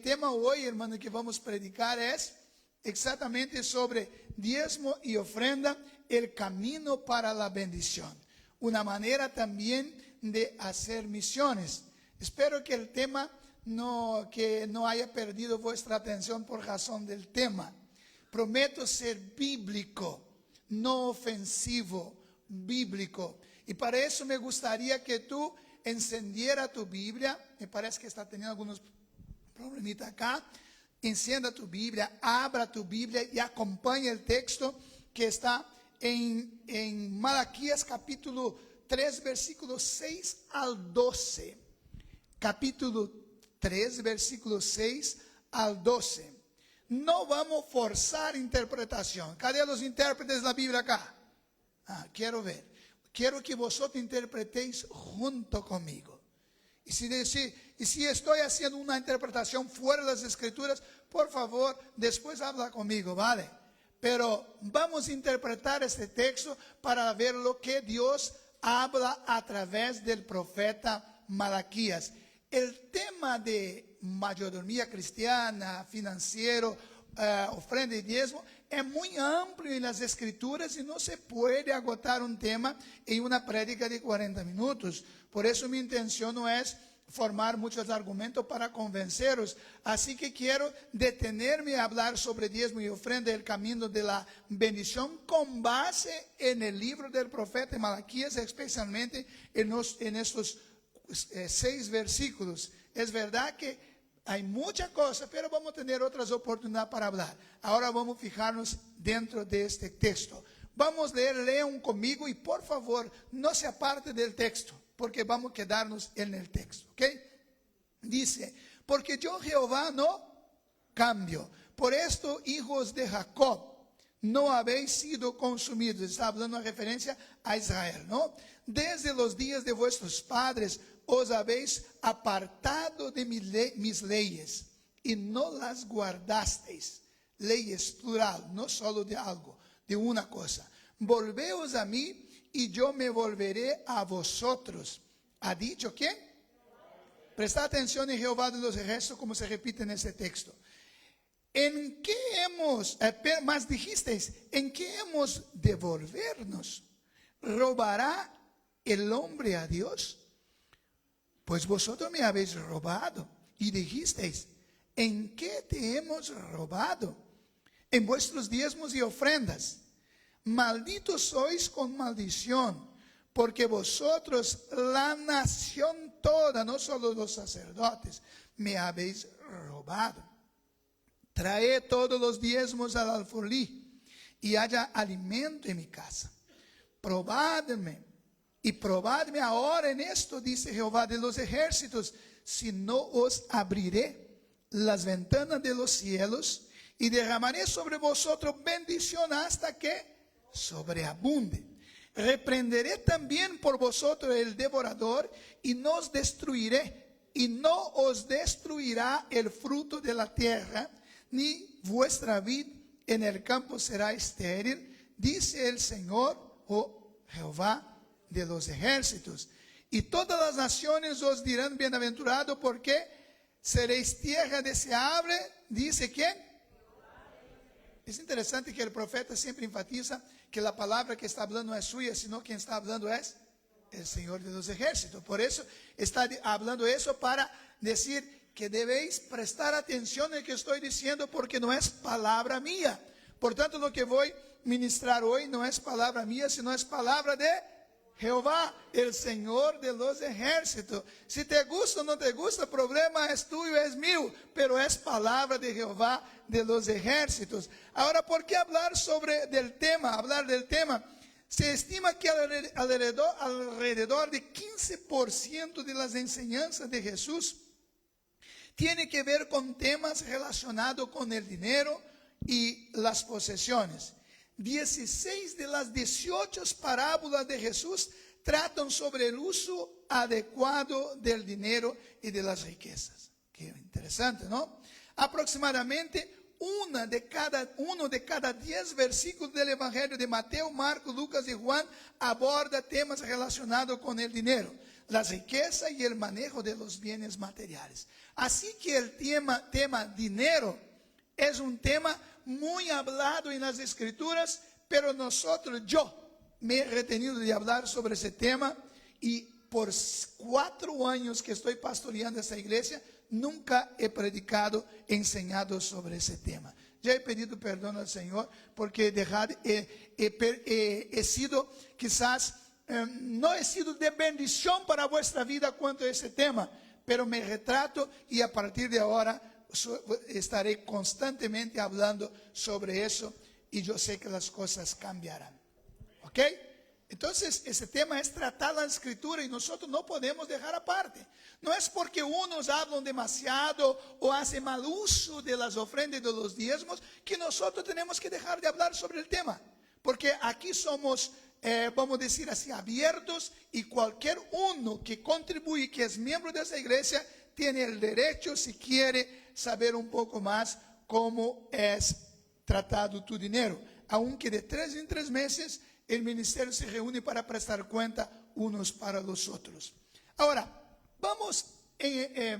tema hoy, hermano, que vamos a predicar es exactamente sobre diezmo y ofrenda, el camino para la bendición. Una manera también de hacer misiones. Espero que el tema que no haya perdido vuestra atención por razón del tema. Prometo ser bíblico, no ofensivo, bíblico. Y para eso me gustaría que tú encendiera tu Biblia. Me parece que está teniendo algunos problemitas acá. Encienda tu Biblia, abra tu Biblia y acompañe el texto que está en Malaquías capítulo 3, versículos 6 al 12. Capítulo 3, versículos 6 al 12. No vamos a forzar interpretación. ¿Cadê los intérpretes de la Biblia acá? Quiero ver. Quiero que vosotros interpretéis junto conmigo. Y si estoy haciendo una interpretación fuera de las Escrituras, por favor, después habla conmigo, ¿vale? Pero vamos a interpretar este texto para ver lo que Dios habla a través del profeta Malaquías. El tema de mayordomía cristiana, financiero, ofrenda y diezmo es muy amplio en las Escrituras y no se puede agotar un tema en una prédica de 40 minutos. Por eso mi intención no es formar muchos argumentos para convenceros. Así que quiero detenerme a hablar sobre diezmo y ofrenda, el camino de la bendición, con base en el libro del profeta Malaquías, especialmente en estos 6 versículos. Es verdad que hay mucha cosa, pero vamos a tener otras oportunidades para hablar. Ahora vamos a fijarnos dentro de este texto. Vamos a leer, lean conmigo y por favor no se aparte del texto, porque vamos a quedarnos en el texto, ¿ok? Dice, porque yo Jehová no cambio. Por esto, hijos de Jacob, no habéis sido consumidos. Está hablando en referencia a Israel, ¿no? Desde los días de vuestros padres os habéis apartado de mis leyes y no las guardasteis. Leyes plural, no solo de algo, de una cosa. Volveos a mí y yo me volveré a vosotros. ¿Ha dicho quién? Presta atención en Jehová de los ejércitos, como se repite en este texto. ¿En qué más dijisteis, en qué hemos de volvernos? ¿Robará el hombre a Dios? Pues vosotros me habéis robado. Y dijisteis, ¿en qué te hemos robado? En vuestros diezmos y ofrendas. Malditos sois con maldición, porque vosotros, la nación toda, no solo los sacerdotes, me habéis robado. Traed todos los diezmos al alfolí, y haya alimento en mi casa. Probadme, y probadme ahora en esto, dice Jehová de los ejércitos, si no os abriré las ventanas de los cielos, y derramaré sobre vosotros bendición hasta que sobreabunde. Reprenderé también por vosotros el devorador y no os destruiré, y no os destruirá el fruto de la tierra, ni vuestra vid en el campo será estéril, dice el Señor, Jehová de los ejércitos. Y todas las naciones os dirán bienaventurado, porque seréis tierra deseable, dice ¿quién? Es interesante que el profeta siempre enfatiza que la palabra que está hablando no es suya, sino quien está hablando es el Señor de los ejércitos. Por eso está hablando eso para decir que debéis prestar atención en lo que estoy diciendo, porque no es palabra mía. Por tanto, lo que voy a ministrar hoy no es palabra mía, sino es palabra de Jehová, el Señor de los ejércitos. Si te gusta o no te gusta, el problema es tuyo, es mío, pero es palabra de Jehová de los ejércitos. Ahora, ¿por qué hablar del tema? Se estima que alrededor de 15% de las enseñanzas de Jesús tiene que ver con temas relacionados con el dinero y las posesiones. 16 de las 18 parábolas de Jesús tratan sobre el uso adecuado del dinero y de las riquezas. Qué interesante, ¿no? Aproximadamente uno de cada 10 versículos del Evangelio de Mateo, Marcos, Lucas y Juan aborda temas relacionados con el dinero. las riquezas y el manejo de los bienes materiales. Así que el tema dinero es un tema muy hablado en las Escrituras, pero yo me he retenido de hablar sobre ese tema y por 4 años que estoy pastoreando esta iglesia, nunca he predicado, enseñado sobre ese tema. Ya he pedido perdón al Señor porque he sido quizás, no he sido de bendición para vuestra vida cuanto a ese tema, pero me retrato y a partir de ahora estaré constantemente hablando sobre eso y yo sé que las cosas cambiarán. ¿Ok? Entonces, ese tema es tratar la Escritura y nosotros no podemos dejar aparte. No es porque unos hablan demasiado o hacen mal uso de las ofrendas y de los diezmos que nosotros tenemos que dejar de hablar sobre el tema. Porque aquí somos, vamos a decir así, abiertos y cualquier uno que contribuye, que es miembro de esa iglesia, tiene el derecho, si quiere, saber un poco más cómo es tratado tu dinero. Aunque de 3 en 3 meses el ministerio se reúne para prestar cuenta unos para los otros. Ahora, vamos a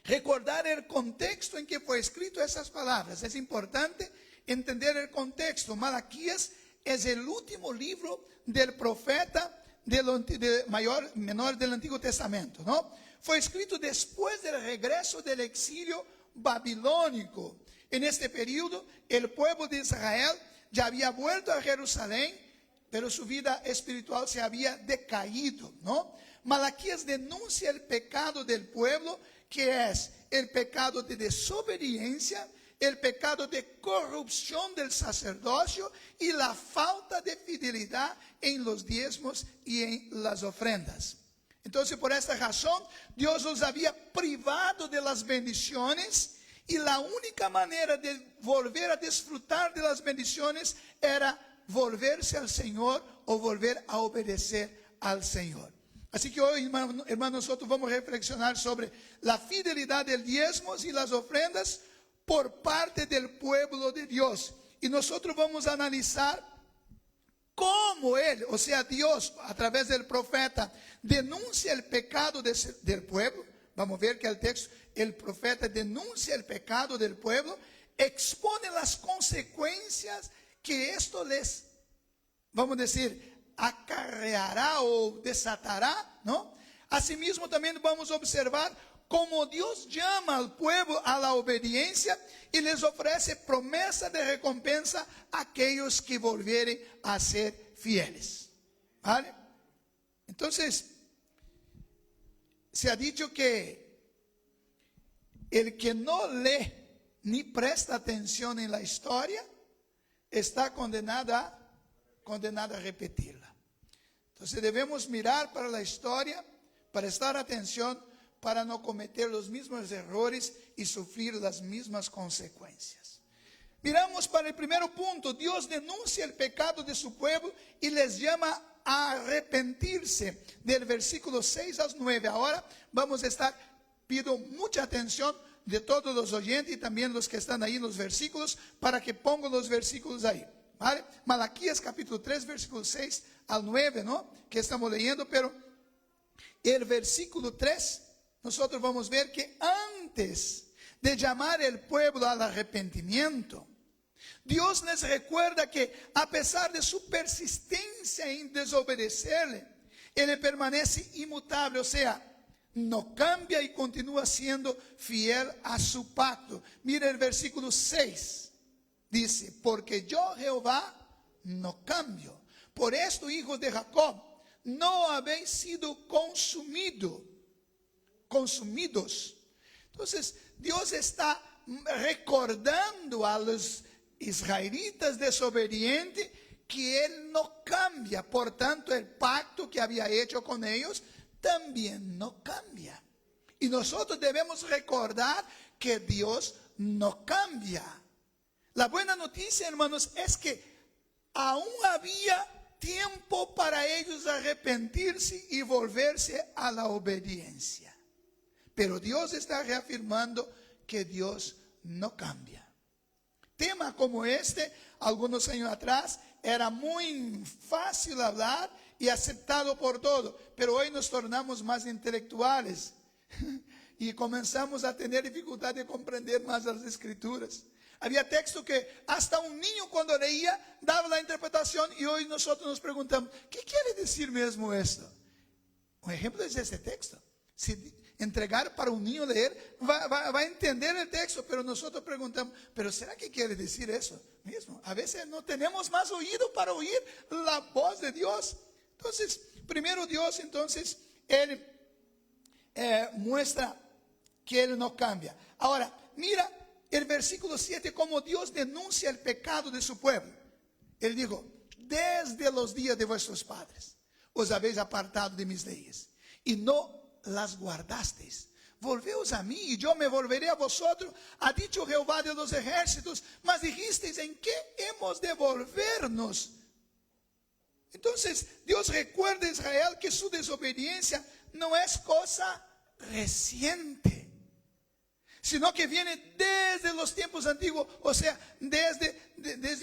recordar el contexto en que fue escrito esas palabras. Es importante entender el contexto. Malaquías es el último libro del profeta menor del Antiguo Testamento, ¿no? Fue escrito después del regreso del exilio babilónico. En este periodo, el pueblo de Israel ya había vuelto a Jerusalén, pero su vida espiritual se había decaído, ¿no? Malaquías denuncia el pecado del pueblo, que es el pecado de desobediencia, el pecado de corrupción del sacerdocio y la falta de fidelidad en los diezmos y en las ofrendas. Entonces, por esta razón, Dios los había privado de las bendiciones y la única manera de volver a disfrutar de las bendiciones era volverse al Señor o volver a obedecer al Señor. Así que hoy, hermanos, nosotros vamos a reflexionar sobre la fidelidad del diezmos y las ofrendas por parte del pueblo de Dios. Y nosotros vamos a analizar cómo Él, o sea Dios, a través del profeta, denuncia el pecado del pueblo. Vamos a ver que el texto, el profeta denuncia el pecado del pueblo, expone las consecuencias que esto les, vamos a decir, acarreará o desatará, ¿no? Asimismo, también vamos a observar cómo Dios llama al pueblo a la obediencia y les ofrece promesa de recompensa a aquellos que volvieren a ser fieles. ¿Vale? Entonces, se ha dicho que el que no lee ni presta atención en la historia está condenada a repetirla. Entonces debemos mirar para la historia, prestar atención para no cometer los mismos errores y sufrir las mismas consecuencias. Miramos para el primer punto. Dios denuncia el pecado de su pueblo y les llama a arrepentirse, del versículo 6 al 9. Ahora vamos a estar, pido mucha atención de todos los oyentes y también los que están ahí en los versículos, para que pongan los versículos ahí, ¿vale? Malaquías capítulo 3, versículo 6 al 9, ¿no? Que estamos leyendo, pero el versículo 3, nosotros vamos a ver que antes de llamar al pueblo al arrepentimiento, Dios les recuerda que a pesar de su persistencia en desobedecerle, Él permanece inmutable, o sea, no cambia y continúa siendo fiel a su pacto. Mira el versículo 6, dice: porque yo Jehová no cambio. Por esto, hijos de Jacob, no habéis sido consumidos. Entonces, Dios está recordando a los israelitas desobedientes que Él no cambia. Por tanto, el pacto que había hecho con ellos también no cambia. Y nosotros debemos recordar que Dios no cambia. La buena noticia, hermanos, es que aún había tiempo para ellos arrepentirse y volverse a la obediencia. Pero Dios está reafirmando que Dios no cambia. Tema como este, algunos años atrás, era muy fácil hablar y aceptado por todo. Pero hoy nos tornamos más intelectuales y comenzamos a tener dificultad de comprender más las Escrituras. Había texto que hasta un niño cuando leía daba la interpretación, y hoy nosotros nos preguntamos, ¿qué quiere decir mesmo esto? Un ejemplo es este texto. Si entregar para un niño leer, va a entender el texto, pero nosotros preguntamos, ¿pero será que quiere decir eso mismo? A veces no tenemos más oído para oír la voz de Dios. Entonces, primero Dios, entonces, Él muestra que Él no cambia. Ahora, mira el versículo 7, como Dios denuncia el pecado de su pueblo. Él dijo, desde los días de vuestros padres os habéis apartado de mis leyes y no las guardasteis. Volveos a mí y yo me volveré a vosotros, ha dicho Jehová de los ejércitos. Mas dijisteis, ¿en qué hemos de volvernos? Entonces Dios recuerda a Israel que su desobediencia no es cosa reciente, sino que viene desde los tiempos antiguos, o sea, desde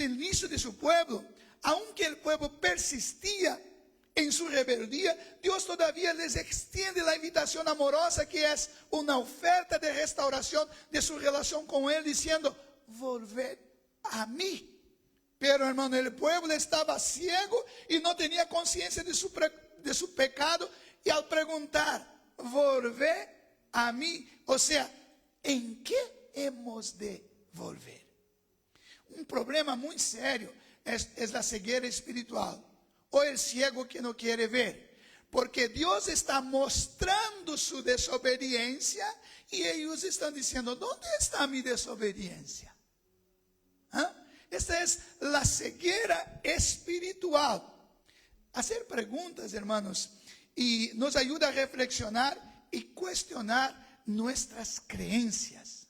el inicio de su pueblo. Aunque el pueblo persistía en su rebeldía, Dios todavía les extiende la invitación amorosa, que es una oferta de restauración de su relación con Él, diciendo, volved a mí. Pero hermano, el pueblo estaba ciego y no tenía conciencia de su pecado, y al preguntar, volved a mí, o sea, ¿en qué hemos de volver? Un problema muy serio es la ceguera espiritual, o el ciego que no quiere ver, porque Dios está mostrando su desobediencia y ellos están diciendo, ¿dónde está mi desobediencia? ¿Ah? Esta es la ceguera espiritual. Hacer preguntas, hermanos, y nos ayuda a reflexionar y cuestionar nuestras creencias.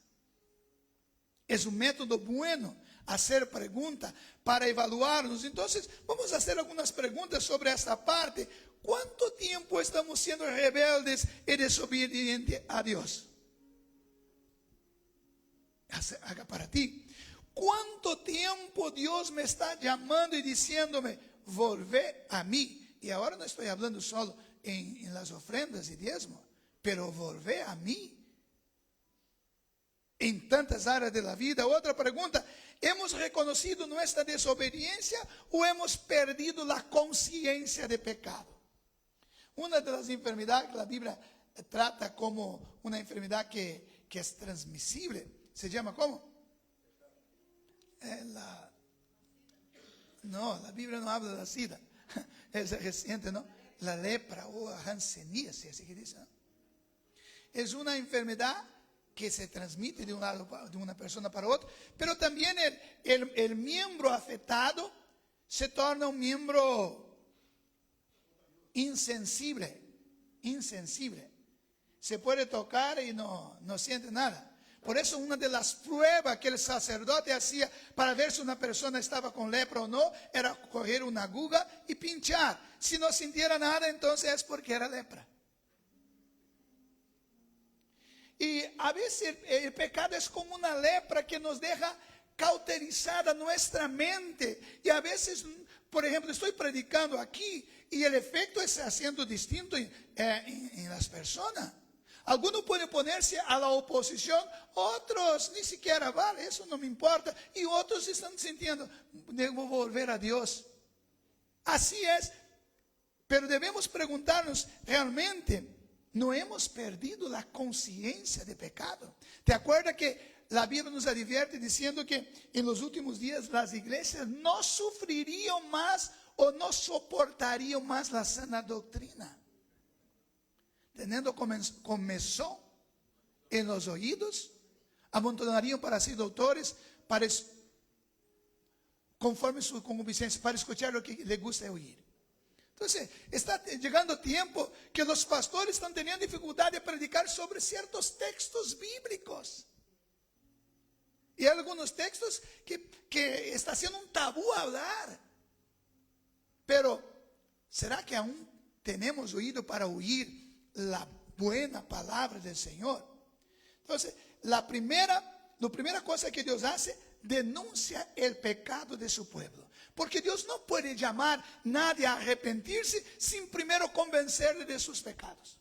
Es un método bueno hacer preguntas para evaluarnos. Entonces, vamos a hacer algunas preguntas sobre esta parte. ¿Cuánto tiempo estamos siendo rebeldes y desobedientes a Dios? Haga para ti. ¿Cuánto tiempo Dios me está llamando y diciéndome, volvé a mí? Y ahora no estoy hablando solo en las ofrendas y diezmos, pero volvé a mí en tantas áreas de la vida. Otra pregunta, ¿hemos reconocido nuestra desobediencia o hemos perdido la conciencia de pecado? Una de las enfermedades que la Biblia trata como una enfermedad que es transmisible, se llama ¿cómo? No, la Biblia no habla de la sida, es reciente, ¿no? La lepra o hanseníasis, así que dice, ¿no? Es una enfermedad que se transmite de un lado, de una persona para otra, pero también el miembro afectado se torna un miembro insensible. Se puede tocar y no siente nada. Por eso una de las pruebas que el sacerdote hacía para ver si una persona estaba con lepra o no, era coger una aguja y pinchar. Si no sintiera nada, entonces es porque era lepra. Y a veces el pecado es como una lepra que nos deja cauterizada nuestra mente. Y a veces, por ejemplo, estoy predicando aquí y el efecto está siendo distinto en las personas. Algunos pueden ponerse a la oposición, otros ni siquiera vale, eso no me importa. Y otros están sintiendo, debo volver a Dios. Así es, pero debemos preguntarnos, ¿realmente no hemos perdido la conciencia de pecado? ¿Te acuerdas que la Biblia nos advierte diciendo que en los últimos días las iglesias no sufrirían más o no soportarían más la sana doctrina? Teniendo comezón en los oídos, amontonarían para sí doctores, conforme su concupiscencia, para escuchar lo que le gusta oír. Entonces, está llegando tiempo que los pastores están teniendo dificultad de predicar sobre ciertos textos bíblicos. Y hay algunos textos que está siendo un tabú hablar. Pero, ¿será que aún tenemos oído para oír la buena palabra del Señor? Entonces, la primera la primera cosa que Dios hace, denuncia el pecado de su pueblo. Porque Dios no puede llamar a nadie a arrepentirse sin primero convencerle de sus pecados.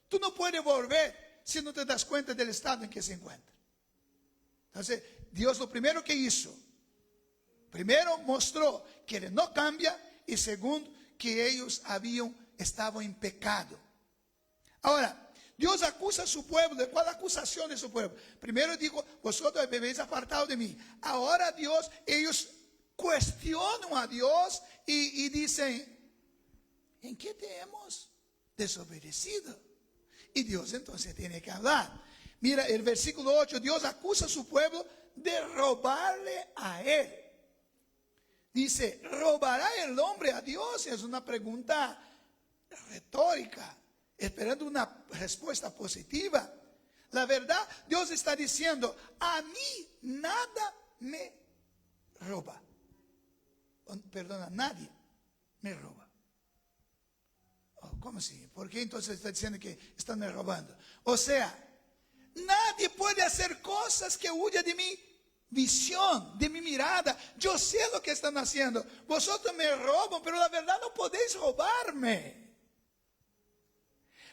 Tú no puedes volver si no te das cuenta del estado en que se encuentra. Entonces, Dios lo primero que hizo, primero mostró que Él no cambia, y segundo, que ellos estaban en pecado. Ahora, Dios acusa a su pueblo. ¿De cuál acusación de su pueblo? Primero dijo, vosotros habéis apartado de mí. Ahora ellos cuestionan a Dios y dicen, ¿en qué te hemos desobedecido? Y Dios entonces tiene que hablar. Mira el versículo 8, Dios acusa a su pueblo de robarle a Él. Dice, ¿robará el hombre a Dios? Es una pregunta retórica, esperando una respuesta positiva. La verdad, Dios está diciendo, a mí nada me roba. Perdona, nadie me roba. Oh, ¿cómo así? ¿Por qué entonces está diciendo que están me robando? O sea, nadie puede hacer cosas que huyan de mi visión, de mi mirada. Yo sé lo que están haciendo. Vosotros me roban, pero la verdad no podéis robarme.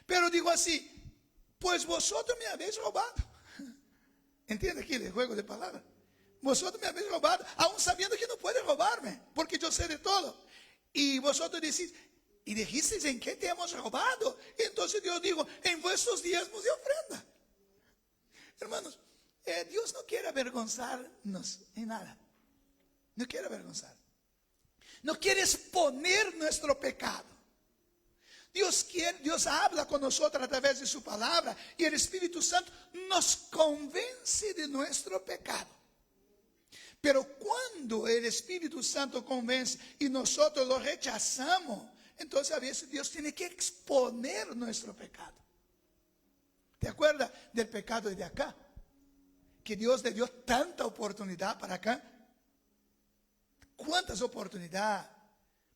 Pero digo así, pues vosotros me habéis robado. ¿Entiende aquí el juego de palabras? Vosotros me habéis robado, aún sabiendo que no puede robarme, porque yo sé de todo. Y vosotros decís, y dijisteis, ¿en qué te hemos robado? Y entonces Dios dijo, en vuestros diezmos de ofrenda. Hermanos, Dios no quiere avergonzarnos en nada. No quiere avergonzar. No quiere exponer nuestro pecado. Dios habla con nosotros a través de su palabra, y el Espíritu Santo nos convence de nuestro pecado. Pero cuando el Espíritu Santo convence y nosotros lo rechazamos, entonces a veces Dios tiene que exponer nuestro pecado. ¿Te acuerdas del pecado de acá? Que Dios le dio tanta oportunidad para acá. ¿Cuántas oportunidades?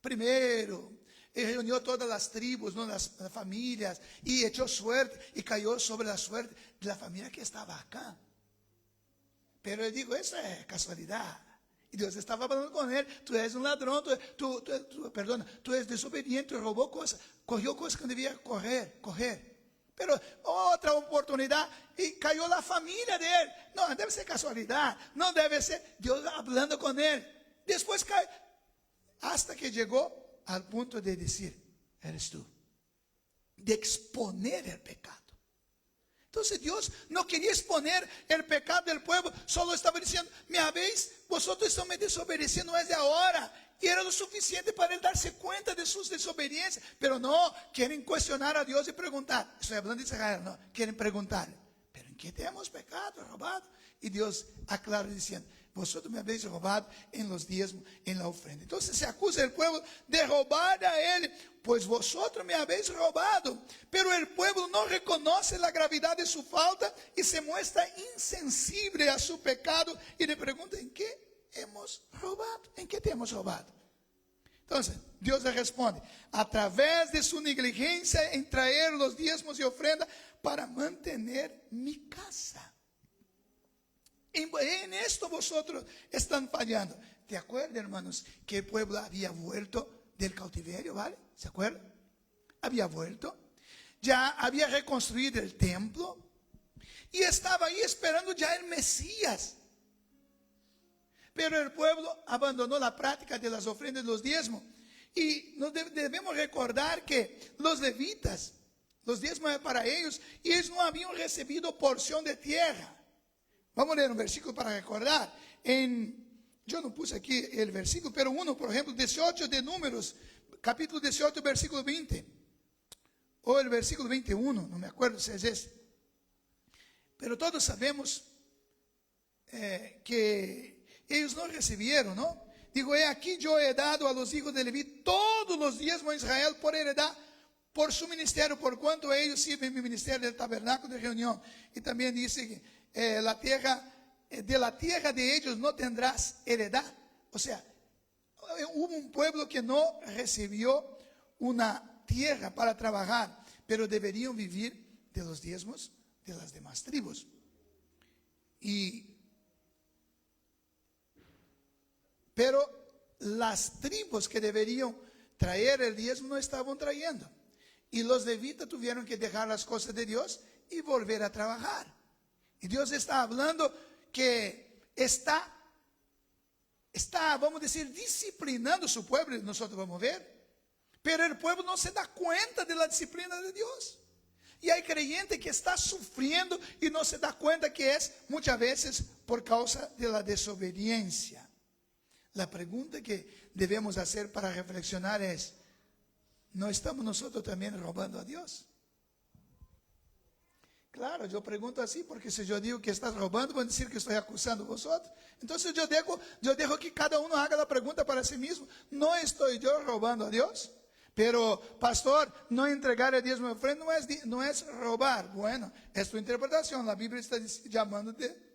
Primero, Él reunió todas las tribus, ¿no? las familias, y echó suerte, y cayó sobre la suerte de la familia que estaba acá. Pero Él dijo, eso es casualidad. Y Dios estaba hablando con él, tú eres un ladrón, tú eres desobediente, robó cosas, cogió cosas que no debía coger. Pero otra oportunidad y cayó la familia de él. No, debe ser casualidad, no debe ser Dios hablando con él. Después cae, hasta que llegó al punto de decir, eres tú, de exponer el pecado. Entonces Dios no quería exponer el pecado del pueblo, solo estaba diciendo, vosotros están me desobedeciendo desde ahora. Y era lo suficiente para él darse cuenta de sus desobediencias. Pero no, quieren cuestionar a Dios y preguntar. Estoy hablando de Israel, no, quieren preguntarle, ¿pero en qué te hemos pecado, robado? Y Dios aclara diciendo, vosotros me habéis robado en los diezmos, en la ofrenda. Entonces se acusa el pueblo de robar a él, pues vosotros me habéis robado. Pero el pueblo no reconoce la gravedad de su falta y se muestra insensible a su pecado y le pregunta, ¿en qué hemos robado? ¿En qué te hemos robado? Entonces Dios le responde, a través de su negligencia en traer los diezmos y ofrenda para mantener mi casa. En esto vosotros están fallando. ¿Te acuerdas, hermanos, que el pueblo había vuelto del cautiverio, ¿vale? ¿Se acuerdan? Había vuelto, ya había reconstruido el templo y estaba ahí esperando ya el Mesías. Pero el pueblo abandonó la práctica de las ofrendas y los diezmos. Y nos debemos recordar que los levitas, los diezmos eran para ellos, y ellos no habían recibido porción de tierra. Vamos a leer un versículo para recordar. Yo no puse aquí el versículo, pero uno, por ejemplo, 18 de Números, capítulo 18, versículo 20. O el versículo 21, no me acuerdo si es ese. Pero todos sabemos que ellos no recibieron, ¿no? Digo, aquí yo he dado a los hijos de Leví todos los diezmos a Israel por heredad, por su ministerio, por cuanto ellos sirven mi ministerio del tabernáculo de reunión. Y también dice que de la tierra de ellos no tendrás heredad. O sea, hubo un pueblo que no recibió una tierra para trabajar, pero deberían vivir de los diezmos de las demás tribus. Pero las tribus que deberían traer el diezmo no estaban trayendo. Y los levitas tuvieron que dejar las cosas de Dios y volver a trabajar. Y Dios está hablando que está, vamos a decir, disciplinando su pueblo, y nosotros vamos a ver. Pero el pueblo no se da cuenta de la disciplina de Dios. Y hay creyente que está sufriendo y no se da cuenta que es muchas veces por causa de la desobediencia. La pregunta que debemos hacer para reflexionar es, ¿no estamos nosotros también robando a Dios? Claro, yo pregunto así porque si yo digo que estás robando, van a decir que estoy acusando a vosotros. Entonces yo dejo que cada uno haga la pregunta para sí mismo. ¿No estoy yo robando a Dios? Pero, pastor, no entregar el diezmo de ofrenda no es robar. Bueno, es tu interpretación. La Biblia está llamando de...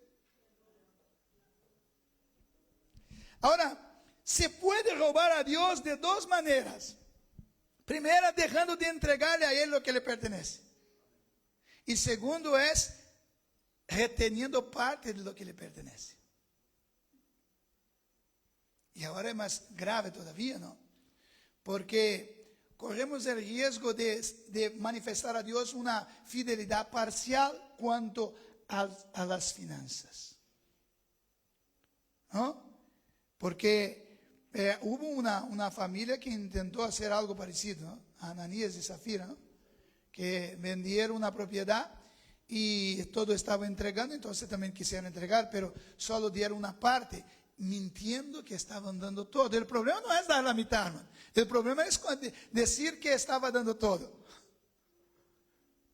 Ahora, se puede robar a Dios de dos maneras. Primera, dejando de entregarle a Él lo que le pertenece. Y segundo es reteniendo parte de lo que le pertenece. Y ahora es más grave todavía, ¿no? Porque corremos el riesgo de manifestar a Dios una fidelidad parcial cuanto a las finanzas, ¿no? Porque hubo una familia que intentó hacer algo parecido, ¿no? Ananías y Zafira, ¿no? Que vendieron una propiedad y todo estaba entregando, entonces también quisieron entregar, pero solo dieron una parte, mintiendo que estaban dando todo. El problema no es dar la mitad, hermano. El problema es decir que estaba dando todo,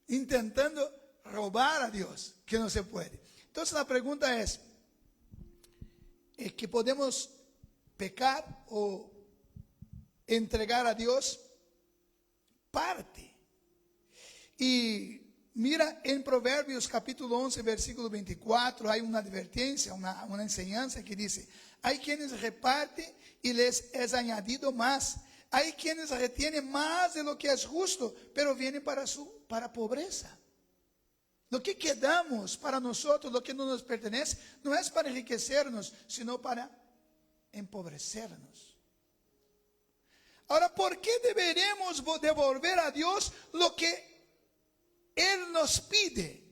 intentando robar a Dios, que no se puede. Entonces la pregunta es que podemos pecar o entregar a Dios parte. Y mira, en Proverbios capítulo 11, versículo 24, hay una advertencia, una enseñanza que dice, hay quienes reparten y les es añadido más. Hay quienes retienen más de lo que es justo, pero vienen para pobreza. Lo que quedamos para nosotros, lo que no nos pertenece, no es para enriquecernos, sino para empobrecernos. Ahora, ¿por qué deberemos devolver a Dios lo que Él nos pide?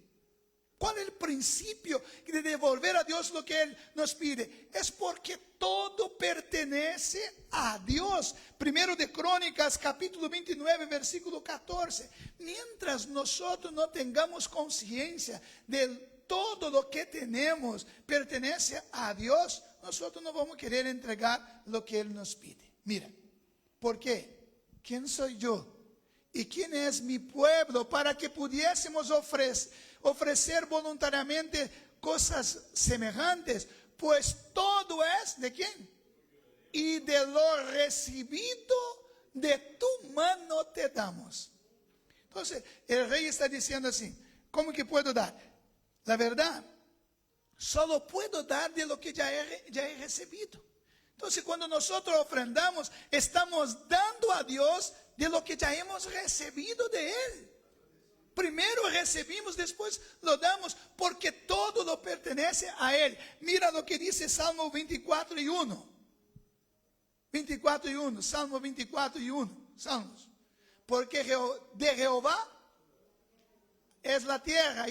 ¿Cuál es el principio de devolver a Dios lo que Él nos pide? Es porque todo pertenece a Dios. Primero de Crónicas, capítulo 29, versículo 14. Mientras nosotros no tengamos conciencia de todo lo que tenemos pertenece a Dios, nosotros no vamos a querer entregar lo que Él nos pide. Mira, ¿por qué? ¿Quién soy yo? ¿Y quién es mi pueblo para que pudiésemos ofrecer voluntariamente cosas semejantes? Pues todo es ¿de quién? Y de lo recibido de tu mano te damos. Entonces, el rey está diciendo así, ¿cómo que puedo dar? La verdad, solo puedo dar de lo que ya he recibido. Entonces, cuando nosotros ofrendamos, estamos dando a Dios de lo que ya hemos recibido de Él. Primero recibimos, después lo damos, porque todo lo pertenece a Él. Mira lo que dice Salmo 24 y 1. 24 y 1, Salmo 24 y 1. Salmos. Porque de Jehová es la tierra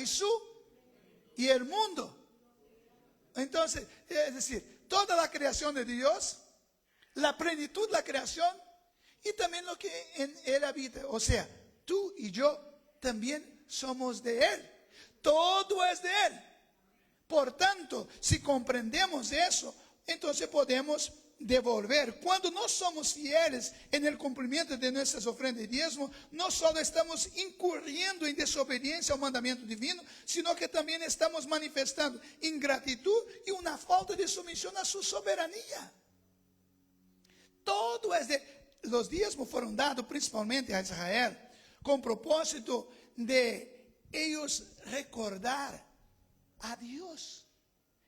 y el mundo. Entonces, es decir, toda la creación de Dios, la plenitud de la creación y también lo que en Él habita. O sea, tú y yo también somos de Él. Todo es de Él. Por tanto, si comprendemos eso, entonces podemos devolver. Cuando no somos fieles en el cumplimiento de nuestras ofrendas y diezmos, no solo estamos incurriendo en desobediencia al mandamiento divino, sino que también estamos manifestando ingratitud y una falta de sumisión a su soberanía. Todo es de... Los diezmos fueron dados principalmente a Israel con propósito de ellos recordar a Dios.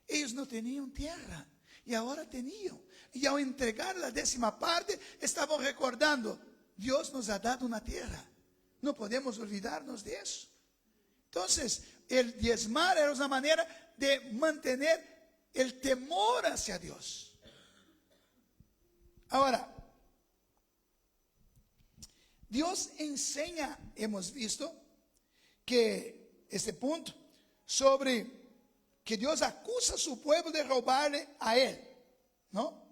Ellos no tenían tierra y ahora tenían. Y al entregar la 10ª parte, estaban recordando, Dios nos ha dado una tierra. No podemos olvidarnos de eso. Entonces, el diezmar era una manera de mantener el temor hacia Dios. Ahora, Dios enseña, hemos visto, que este punto, sobre que Dios acusa a su pueblo de robarle a Él, ¿no?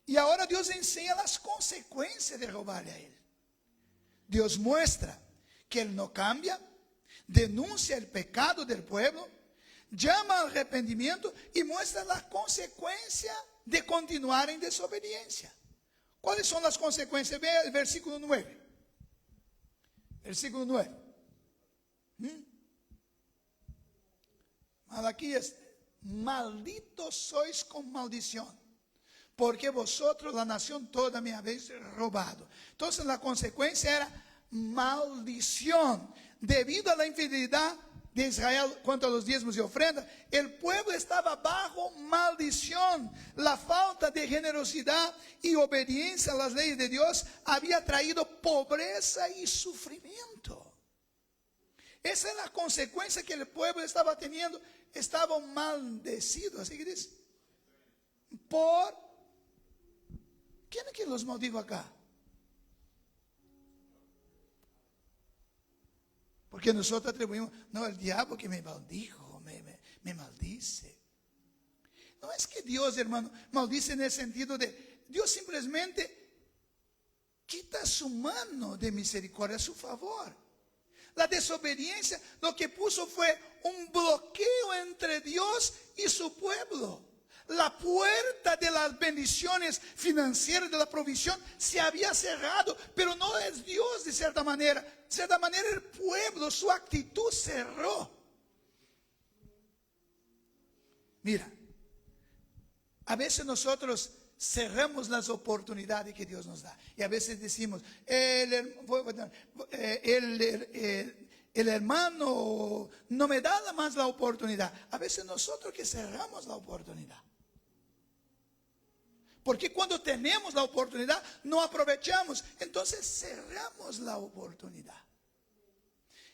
Y ahora Dios enseña las consecuencias de robarle a Él. Dios muestra que Él no cambia, denuncia el pecado del pueblo, llama al arrepentimiento y muestra la consecuencia de continuar en desobediencia. ¿Cuáles son las consecuencias? Vea el versículo 9. Versículo 9. Malaquías: malditos sois con maldición, porque vosotros, la nación toda, me habéis robado. Entonces la consecuencia era maldición. Debido a la infidelidad de Israel cuanto a los diezmos y ofrendas, el pueblo estaba bajo maldición. La falta de generosidad y obediencia a las leyes de Dios había traído pobreza y sufrimiento. Esa es la consecuencia que el pueblo estaba teniendo. Estaba maldecido, así que dice, por... ¿Quién es que los maldijo acá? Porque nosotros atribuimos, no, el diablo que me maldijo, me maldice. No es que Dios, hermano, maldice en el sentido de, Dios simplemente quita su mano de misericordia a su favor. La desobediencia lo que puso fue un bloqueo entre Dios y su pueblo. La puerta de las bendiciones financieras, de la provisión, se había cerrado, pero no es Dios de cierta manera. De cierta manera el pueblo, su actitud cerró. Mira, a veces nosotros cerramos las oportunidades que Dios nos da. Y a veces decimos, el hermano no me da más la oportunidad. A veces nosotros que cerramos la oportunidad. Porque cuando tenemos la oportunidad, no aprovechamos. Entonces cerramos la oportunidad.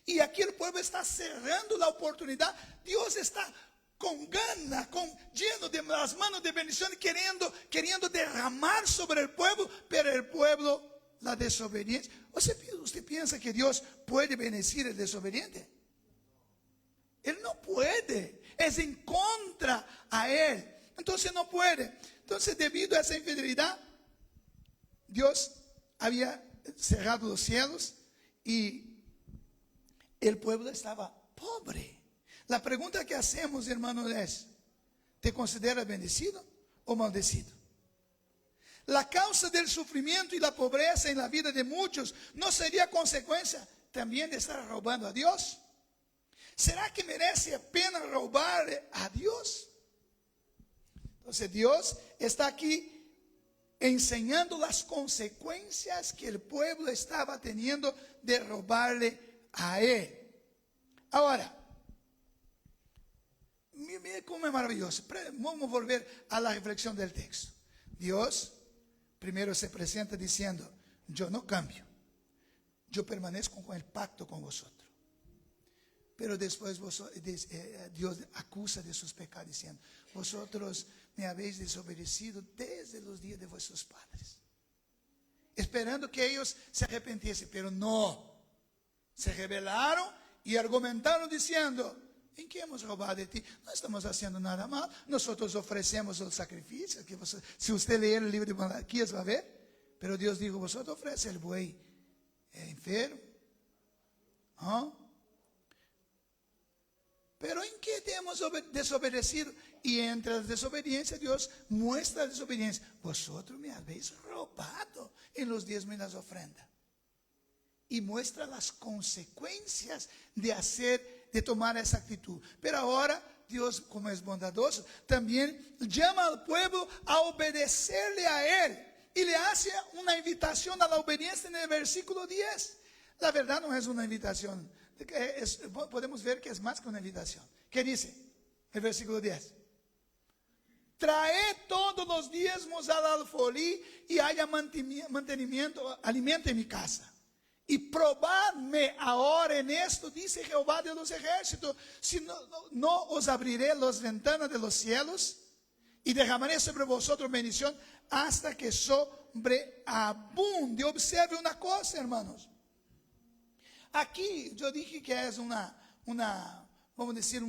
Y aquí el pueblo está cerrando la oportunidad. Dios está con ganas, lleno de las manos de bendición, queriendo derramar sobre el pueblo. Pero el pueblo, la desobediencia. ¿Usted piensa que Dios puede bendecir al desobediente? Él no puede. Es en contra a Él. Entonces no puede. Entonces, debido a esa infidelidad, Dios había cerrado los cielos y el pueblo estaba pobre. La pregunta que hacemos, hermanos, es, ¿te consideras bendecido o maldecido? La causa del sufrimiento y la pobreza en la vida de muchos ¿no sería consecuencia también de estar robando a Dios? ¿Será que merece pena robarle a Dios? Entonces Dios está aquí enseñando las consecuencias que el pueblo estaba teniendo de robarle a Él. Ahora, mire cómo es maravilloso. Vamos a volver a la reflexión del texto. Dios primero se presenta diciendo, yo no cambio, yo permanezco con el pacto con vosotros. Pero después Dios acusa de sus pecados diciendo, vosotros me habéis desobedecido desde los días de vuestros padres, esperando que ellos se arrepintiesen, pero no, se rebelaron y argumentaron diciendo, ¿en qué hemos robado de ti? No estamos haciendo nada mal, nosotros ofrecemos los sacrificios, si usted lee el libro de Malaquías va a ver, pero Dios dijo, vosotros ofrecen el buey enfermo, ¿ah? Pero ¿en qué te hemos desobedecido? Y entre las desobediencias Dios muestra la desobediencia. Vosotros me habéis robado en los diezmos y las ofrendas. Y muestra las consecuencias de tomar esa actitud. Pero ahora Dios, como es bondadoso, también llama al pueblo a obedecerle a Él. Y le hace una invitación a la obediencia en el versículo 10. La verdad no es una invitación. Podemos ver que es más que una invitación. ¿Qué dice el versículo 10? Traed todos los diezmos al alfolí y haya mantenimiento, alimento en mi casa. Y probadme ahora en esto, dice Jehová de los ejércitos, si no os abriré las ventanas de los cielos y derramaré sobre vosotros bendición hasta que sobreabunde. Observe una cosa, hermanos. Aquí yo dije que es vamos a decir,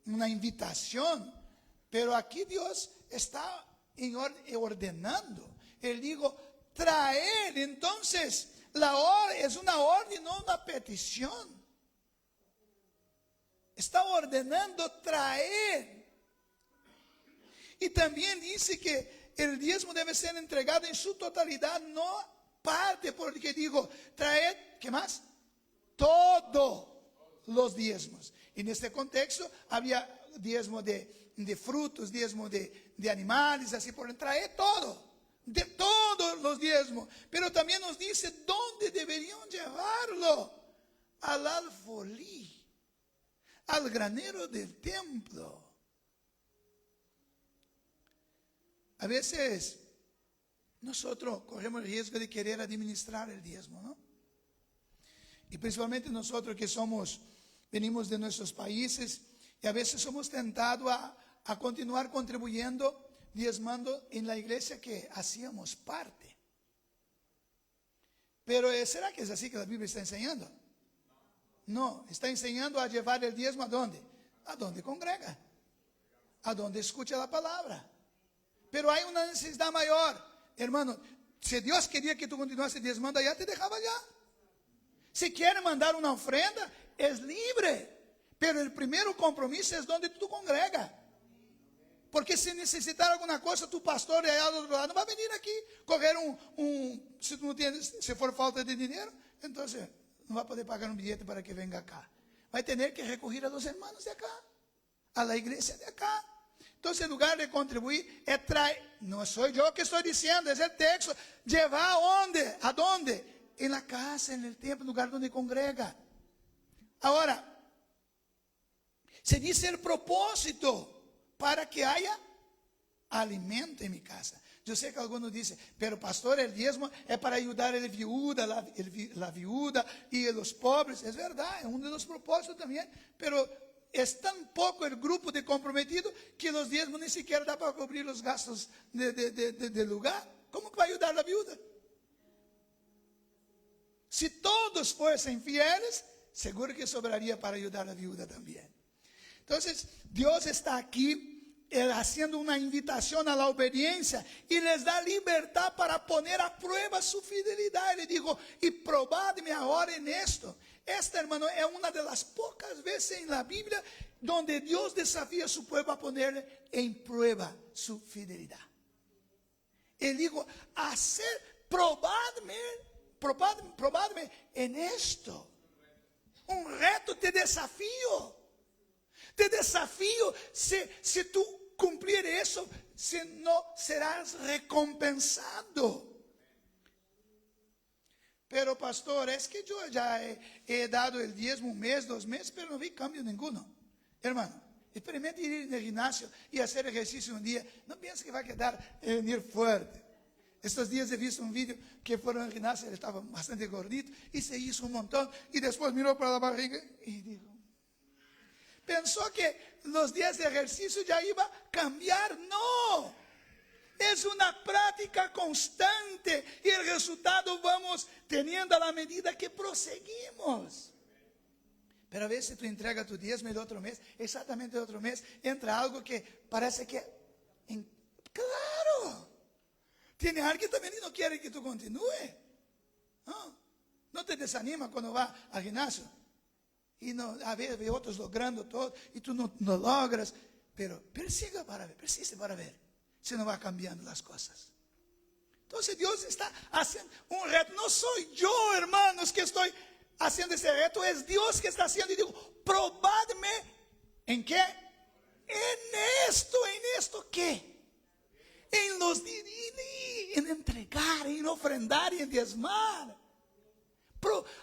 una invitación, pero aquí Dios está ordenando. Él dijo, traer, entonces es una orden, no una petición. Está ordenando traer. Y también dice que el diezmo debe ser entregado en su totalidad, no parte, porque digo, traer, ¿qué más? Todos los diezmos. En este contexto había diezmo de frutos, diezmo de animales, así por traer todo. De todos los diezmos, pero también nos dice dónde deberían llevarlo: al alfolí, al granero del templo. A veces nosotros corremos el riesgo de querer administrar el diezmo, ¿no? Y principalmente nosotros que venimos de nuestros países, y a veces somos tentados a continuar contribuyendo, diezmando en la iglesia que hacíamos parte. Pero ¿será que es así que la Biblia está enseñando? No, está enseñando a llevar el diezmo ¿a dónde? A donde congrega, a donde escucha la palabra. Pero hay una necesidad mayor, hermano. Si Dios quería que tú continuases diezmando allá, te dejaba allá. Si quiere mandar una ofrenda, es libre, pero el primer compromiso es donde tú congregas. Porque si necesitar alguna cosa, tu pastor de allá do outro lado no va a venir aquí coger si for falta de dinero, entonces no va a poder pagar un billete para que venga acá. Va a tener que recurrir a los hermanos de acá, a la iglesia de acá. Entonces, en lugar de contribuir, traer. No soy yo que estoy diciendo, es el texto. Llevar ¿a dónde? En la casa, en el templo, en el lugar donde congrega. Ahora, se dice el propósito: para que haya alimento en mi casa. Yo sé que algunos dicen, pero pastor, el diezmo es para ayudar a la viuda y a los pobres. Es verdad, es uno de los propósitos también, pero es tan poco el grupo de comprometidos que los diezmos ni siquiera da para cubrir los gastos del lugar. ¿Cómo que va a ayudar a la viuda? Si todos fuesen fieles, seguro que sobraría para ayudar a la viuda también. Entonces, Dios está aquí haciendo una invitación a la obediencia y les da libertad para poner a prueba su fidelidad. Él dijo, y probadme ahora en esto. Esta, hermano, es una de las pocas veces en la Biblia donde Dios desafía a su pueblo a poner en prueba su fidelidad. Él dijo, probadme en esto. Un reto, te desafío. Te desafío, si tú cumplir eso, si no serás recompensado. Pero pastor, es que yo ya he dado el diezmo 1 mes, 2 meses, pero no vi cambio ninguno. Hermano, experimente ir en el gimnasio y hacer ejercicio un día. No pienses que va a quedar venir fuerte. Estos días he visto un video que fueron al gimnasio, él estaba bastante gordito y se hizo un montón y después miró para la barriga y dijo, pensó que los días de ejercicio ya iba a cambiar. No, es una práctica constante y el resultado vamos teniendo a la medida que proseguimos. Pero a veces tú entregas tu diezmo el otro mes, exactamente el otro mes, entra algo que parece que, claro, tiene alguien también y no quiere que tú continúes. No te desanima cuando vas al gimnasio. Y no, a veces ve otros logrando todo y tú no logras, pero persiste para ver si no va cambiando las cosas. Entonces Dios está haciendo un reto. No soy yo, hermanos, que estoy haciendo ese reto, es Dios que está haciendo. Y digo, probadme ¿en qué? En esto ¿qué? En entregar, en ofrendar y en diezmar.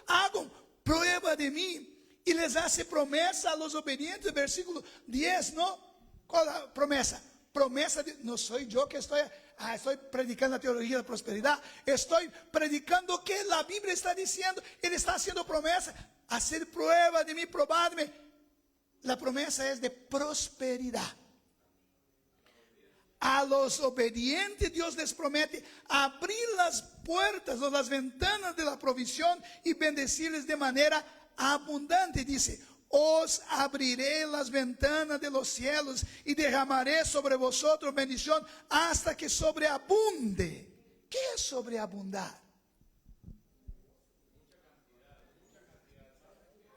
Hagan prueba de mí. Y les hace promesa a los obedientes, versículo 10, ¿no? ¿Cuál es la promesa? Promesa de, no soy yo que estoy estoy predicando la teología de la prosperidad, estoy predicando que la Biblia está diciendo, Él está haciendo promesa, hacer prueba de mí, probadme. La promesa es de prosperidad. A los obedientes Dios les promete abrir las puertas o las ventanas de la provisión y bendecirles de manera abundante. Dice, os abriré las ventanas de los cielos y derramaré sobre vosotros bendición hasta que sobreabunde. ¿Qué es sobreabundar?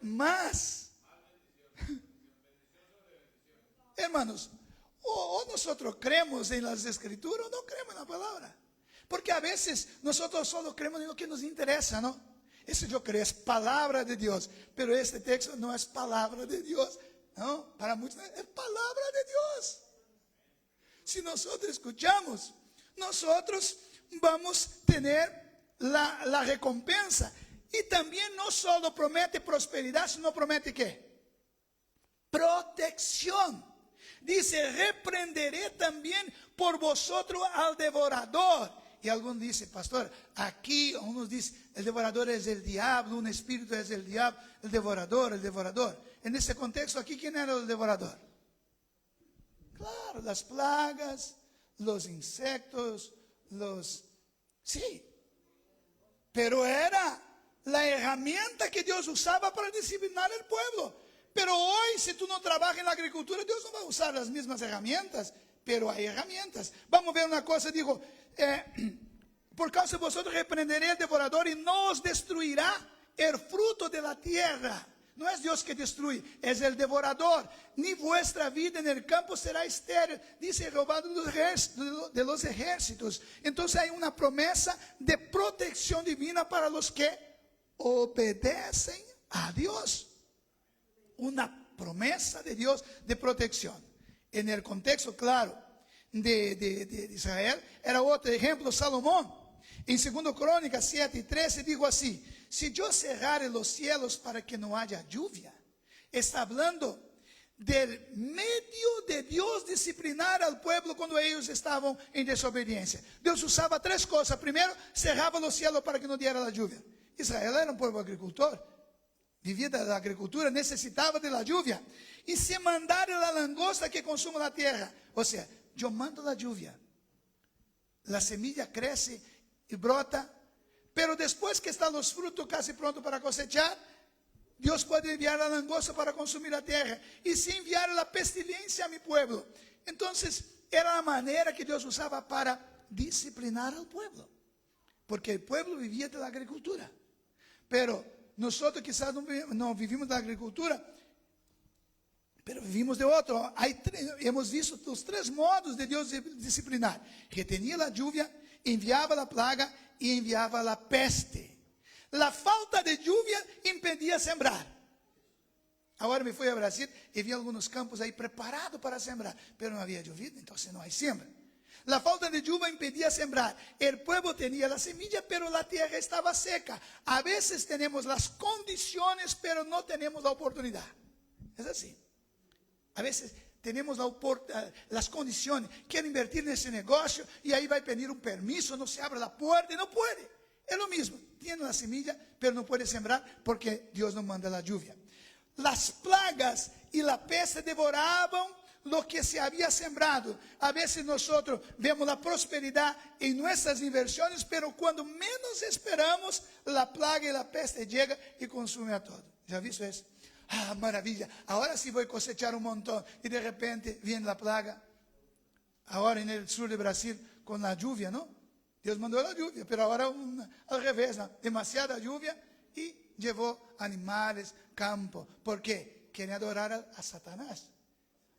Más. Hermanos, o nosotros creemos en las escrituras o no creemos en la palabra. Porque a veces nosotros solo creemos en lo que nos interesa, ¿no? Eso yo creo es palabra de Dios, pero este texto no es palabra de Dios, ¿no? Para muchos es palabra de Dios. Si nosotros escuchamos, nosotros vamos a tener la recompensa. Y también no solo promete prosperidad, sino promete ¿qué? Protección. Dice, reprenderé también por vosotros al devorador. Y algunos dicen, pastor, aquí unos dicen, el devorador es el diablo, un espíritu es el diablo, el devorador, el devorador. En ese contexto aquí, ¿quién era el devorador? Claro, las plagas, los insectos, sí. Pero era la herramienta que Dios usaba para disciplinar el pueblo. Pero hoy, si tú no trabajas en la agricultura, Dios no va a usar las mismas herramientas. Pero hay herramientas. Vamos a ver una cosa, digo, por causa de vosotros reprenderé el devorador y no os destruirá el fruto de la tierra. No es Dios que destruye, es el devorador. Ni vuestra vida en el campo será estéril, dice Jehová de los ejércitos. Entonces hay una promesa de protección divina para los que obedecen a Dios. Una promesa de Dios de protección. En el contexto, claro, de Israel, era otro ejemplo, Salomón. En 2 Crónicas 7:13 dijo así: si yo cerrare los cielos para que no haya lluvia, está hablando del medio de Dios disciplinar al pueblo cuando ellos estaban en desobediencia. Dios usaba tres cosas. Primero, cerraba los cielos para que no diera la lluvia. Israel era un pueblo agricultor, vivía de la agricultura, necesitaba de la lluvia. Y se mandara la langosta que consume la tierra. O sea, yo mando la lluvia, la semilla crece y brota, pero después que están los frutos casi prontos para cosechar, Dios puede enviar la langosta para consumir la tierra. Y si enviara la pestilencia a mi pueblo. Entonces, era la manera que Dios usaba para disciplinar al pueblo. Porque el pueblo vivía de la agricultura. Pero nosotros quizás no vivimos de la agricultura, pero vivimos de otro. Hemos visto los tres modos de Dios disciplinar. Retenía la lluvia, enviaba la plaga y enviaba la peste. La falta de lluvia impedía sembrar. Ahora me fui a Brasil y vi algunos campos ahí preparados para sembrar, pero no había llovido, entonces no hay siembra. La falta de lluvia impedía sembrar. El pueblo tenía la semilla, pero la tierra estaba seca. A veces tenemos las condiciones, pero no tenemos la oportunidad. Es así. A veces tenemos las condiciones. Quiero invertir en ese negocio y ahí va a pedir un permiso, no se abre la puerta y no puede. Es lo mismo. Tiene la semilla, pero no puede sembrar porque Dios no manda la lluvia. Las plagas y la peste devoraban lo que se había sembrado. A veces nosotros vemos la prosperidad en nuestras inversiones, pero cuando menos esperamos, la plaga y la peste llega y consume a todo. ¿Ya has visto eso? Ah, maravilla, ahora sí voy a cosechar un montón. Y de repente viene la plaga. Ahora en el sur de Brasil, con la lluvia, ¿no? Dios mandó la lluvia, pero ahora al revés, ¿no? Demasiada lluvia y llevó animales, campo. ¿Por qué? Quieren adorar a Satanás.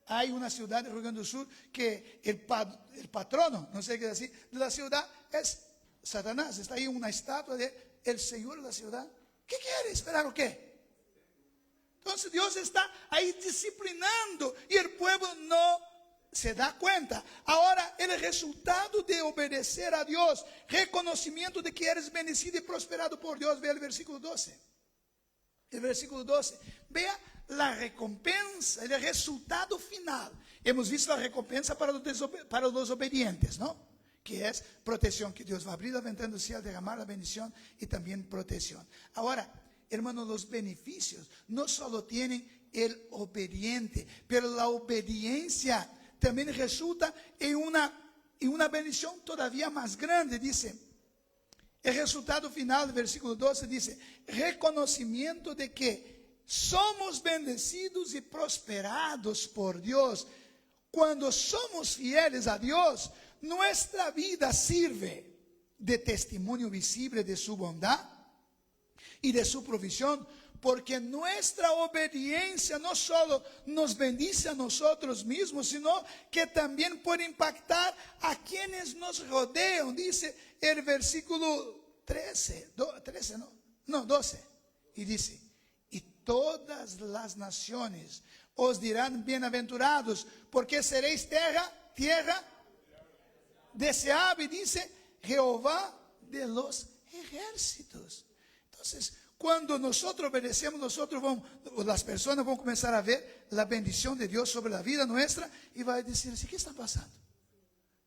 Hay una ciudad de Rio Grande do Sul que el patrono, no sé qué decir, de la ciudad es Satanás. Está ahí una estatua de el Señor de la ciudad. ¿Qué quiere? ¿Esperar o qué? Entonces Dios está ahí disciplinando y el pueblo no se da cuenta. Ahora el resultado de obedecer a Dios, reconocimiento de que eres bendecido y prosperado por Dios. Vea el versículo 12. El versículo 12. Vea la recompensa, el resultado final. Hemos visto la recompensa para los obedientes, ¿no? que es protección, que Dios va a abrir la ventana del cielo, derramar la bendición y también protección. Ahora, hermanos, los beneficios no solo tienen el obediente, pero la obediencia también resulta en una bendición todavía más grande. Dice, el resultado final del versículo 12 dice, reconocimiento de que somos bendecidos y prosperados por Dios. Cuando somos fieles a Dios, nuestra vida sirve de testimonio visible de su bondad y de su provisión, porque nuestra obediencia no solo nos bendice a nosotros mismos, sino que también puede impactar a quienes nos rodean. Dice el versículo 12, y dice, y todas las naciones os dirán bienaventurados, porque seréis tierra deseable, y dice Jehová de los ejércitos. Entonces, cuando nosotros obedecemos, las personas van a comenzar a ver la bendición de Dios sobre la vida nuestra y van a decir así, ¿qué está pasando?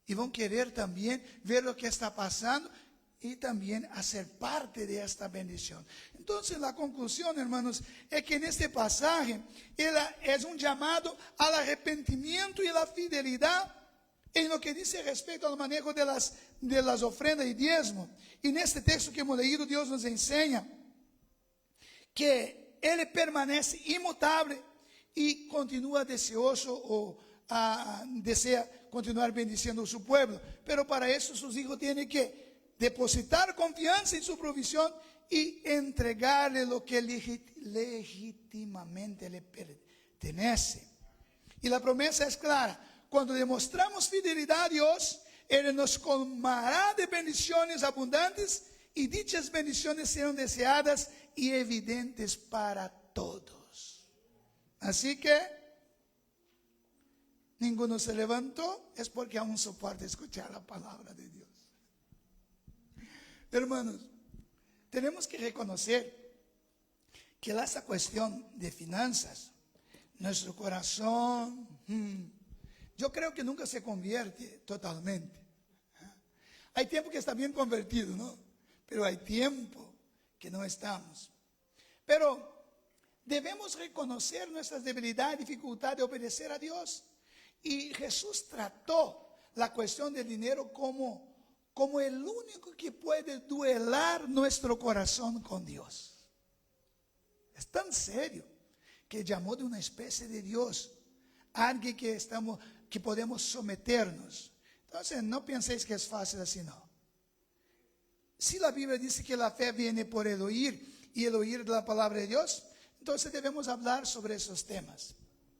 Y van a querer también ver lo que está pasando y también hacer parte de esta bendición. Entonces, la conclusión, hermanos, es que en este pasaje es un llamado al arrepentimiento y a la fidelidad en lo que dice respecto al manejo de las ofrendas y diezmos. Y en este texto que hemos leído, Dios nos enseña que Él permanece inmutable y continúa deseoso o desea continuar bendiciendo a su pueblo. Pero para eso sus hijos tienen que depositar confianza en su provisión y entregarle lo que legítimamente le pertenece. Y la promesa es clara: cuando demostramos fidelidad a Dios, Él nos colmará de bendiciones abundantes, y dichas bendiciones serán deseadas y evidentes para todos. Así que ninguno se levantó, es porque aún soporta escuchar la palabra de Dios. Hermanos, tenemos que reconocer que esta cuestión de finanzas, nuestro corazón, yo creo que nunca se convierte totalmente. Hay tiempo que está bien convertido, ¿no? Pero hay tiempo que no estamos. Pero debemos reconocer nuestras debilidades y dificultades de obedecer a Dios. Y Jesús trató la cuestión del dinero como el único que puede duelar nuestro corazón con Dios. Es tan serio que llamó de una especie de Dios, alguien que podemos someternos. Entonces, no penséis que es fácil así, no. Si la Biblia dice que la fe viene por el oír y el oír de la palabra de Dios, entonces debemos hablar sobre esos temas.